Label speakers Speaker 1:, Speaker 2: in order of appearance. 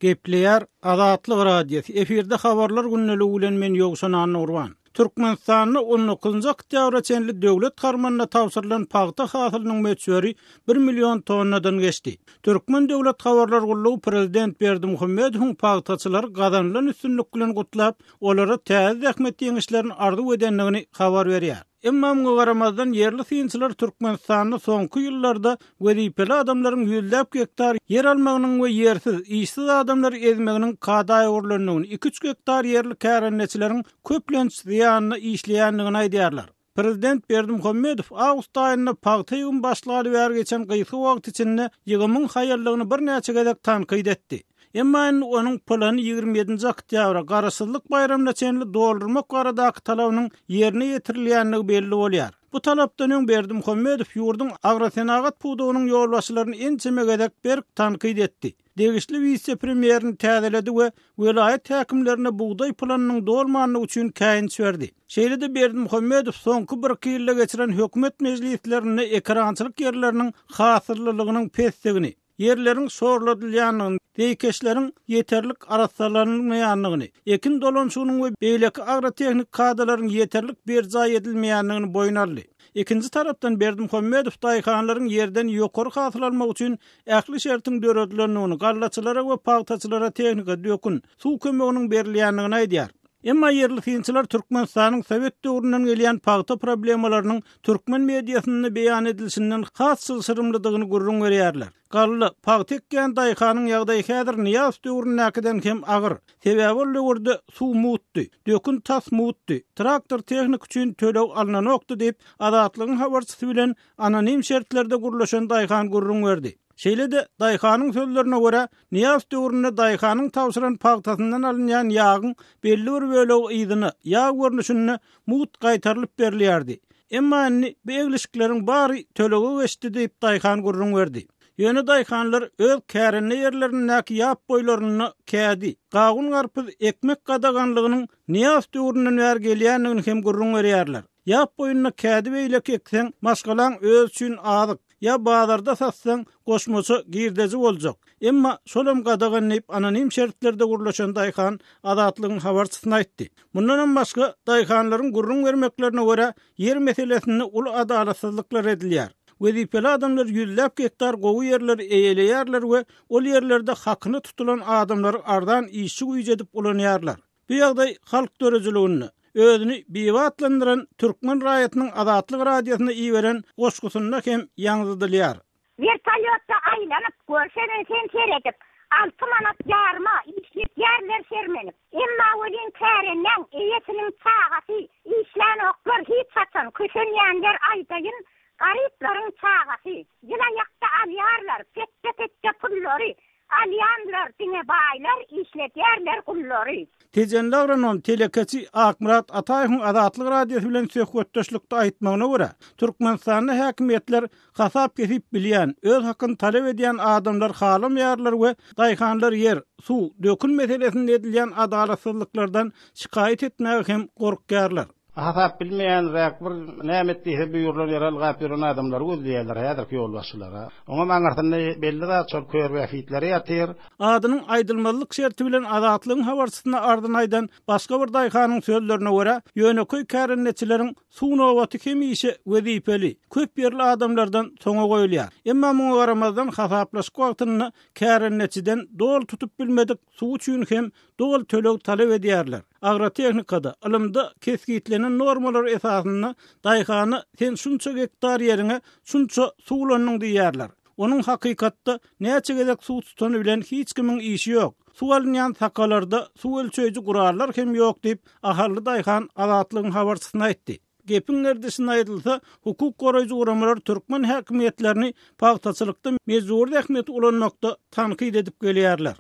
Speaker 1: Gepleýär Azatlyk radiosu. Eferde habarlar günnäli bilen men Ýogşan Nurwan. Türkmenistanyň 19-njy oktýabra çenli döwlet karmanyna tawsyrylan paýta hasylynyň möçberi 1 million tonnadan geçdi. Türkmen döwlet habarlar gullugy prezident Berdimuhammedowyň paýtaçylar gazanlylan üstünlük bilen gutlap, olara täze ähmet ýeňişlerini ardy edenligini habar berýär. Emma muňa garamazdan yerli synçylar Türkmenistanyň soňky ýyllarda wezipeli adamlaryň ýüzläp hektar yer almagynyň we ýersiz, işsiz adamlar ezmeginiň kadaý urlanynyň 2-3 hektar yerli kärenneçileriň köplenç ziýanyny işleýänligini aýdýarlar. Prezident Berdimuhammedow awgust aýyna paýta ýygyny başlagy ber geçen gyýsy wagt içinde ýygymyň haýarlygyny bir näçe gezek tanqid etdi. Emma onuň plany 27-nji oktýabra garaşsyzlyk bayramyna çenli doldurmak baradaky talabynyň ýerine ýetirilýänligi belli bolýar. Bu talapdan öň Berdimuhammedow ýurdun agrosenagat pudugynyň ýolbaşçylaryny ençeme gezek berk tanqid etdi. Degişli vice-premierini täzeledi we welaýat häkimlerine buğday planynyň dolmanyny üçin käýinç berdi. Şeýle-de Berdimuhammedow soňky 1 ýylda geçiren hökümet mejlislerine ekrançylyk ýerleriniň hasyrlylygynyň pesdigini, yerlerin sorladylýanyny, deýkeşleriň ýeterlik araçsalanyny, ekin dolanşygynyň we beýleki agrotehnik kadrlaryň ýeterlik berja edilmeýänligini boýnarly. Ikinji tarapdan Berdimuhammedow daýhanlaryň yerden ýokary hasylanmak üçin ähli şertiň döredilendigini, gallaçylara we paýtaçylara tehnika dökün, suw kömeginiň berilýänligini aýdýar. Emma yerli synçylar Türkmenistanyň Sowet döwründen gelýän paýta problemalarynyň türkmen mediasyny beýan edilişinden has sırrymlydygyny gurrun berýärler. Gally paýta ekän daýhanyň ýagdaýy häzir Niýaz döwrünäkinden hem agyr. Sebäbi olurdy suw mutdy, dökün tas mutdy. Traktor tehnik üçin tölew alnanokdy diýip Azatlygyň habarçysy bilen anonim şertlerde gurlaşan daýhan gurrun berdi. Şeýle-de daýhanyň sözlerine görä Niýaz döwründe daýhanyň tawsyran paýtasyndan alynýan ýagyň belli bir bölegi ýygyny, ýag görnüşini mut gaýtarylyp berilýärdi. Emma beýleşikleriň bary tölege geçdi diýip daýhan gurrun berdi. Ýöne daýhanlar öz kärenne ýerlerindäki ýap boýlaryny kädi. Gagun garpyz ekmek gadaganlygynyň Niýaz döwründen bäri gelýänligini hem gurrun berýärler. Ýap boýuny kädi beýleki ekseň, maşgalan öz üçin azyk, ya bazarda satsaň goşmaça girdezi boljak. Emma şolam gadaganyp anonim şertlerde gurlaşan daýhan Azatlygyň habarçysyna aýtdy. Mundan başga daýhanlaryň gurrun bermeklerine görä yer meselesini ul adalatsızlyklar edilýär. Wezipeli adamlar ýüzläp hektar gowy ýerleri eýeleýärler we ol ýerlerde hakyny tutulan adamlar ardan işçi güýjedip ulanýarlar. Bu ýagdaý halk dörejiligini özüni biwatlandyran Türkmen raýatynyň Azatlyk radiosyna iýeren goşgusyna hem ýaňydylýar.
Speaker 2: Vertolyotda aýlanyp görşeden sen seredip 6 manat ýarma işlik ýerler sermenip. Emma welin kärenden eýesiniň çagasy işlän oklar hiç saçan köşenýänler aýdaýyn garyplaryň çagasy. Ýylaýakda alýarlar, pette pullary. Alyanlar dine baylar işletýärler gullary.
Speaker 1: Tejenli agronom telekaçy Akmurat Ataýewiň Azatlyk radiosu bilen söhbetdeşlikde aýtmagyna görä, Türkmenistanyň häkimetler hasap kesip bilýän, öz hakyny talep edýän adamlar halamýarlar we daýhanlar yer, suw, dökün meselesinde edilýän adalatsızlyklardan şikaýet etmäge hem gorkýarlar.
Speaker 3: Hasap bilmeýän bir nämet diýse buyurlar ýaral gapyran adamlar gözleýärler häzirki ýolbaşçylara. Oňa maňartynda belli raçol köýerwäfitleri ýatyr.
Speaker 1: Adynyň aýdylmalyk şerti bilen Azatlygyň habarçysyna ardan aýdan başga bir daýhanyň sözlerine görä, ýöneköy kärenneçileriň suw nowaty hem işe wezipeli, köp ýerli adamlardan soňa goýulýar. Emma muňa garamazdan hasaplaşyk wagtyny kärenneçiden dol tutup bilmedik suw üçin hem dol töleg talep edýärler. Agrotehnikada, ilmde keskitlenen normalar esasyna daýhany sen şunça hektar ýerine şunça suwlanyň diýärler. Onuň hakykatda näçe gezek suw tutany bilen hiç kimiň işi ýok. Suw alynýan sakalarda suw ölçeýiji gurallar hem ýok diýip ahally daýhan Azatlygyň habarçysyna aýtdy. Gepin erdisine aýdylsa, hukuk goraýjy uramalar türkmen häkimetlerini paýtaçylykda mezur ähmet ulanmakda tanqid edip gelýärler.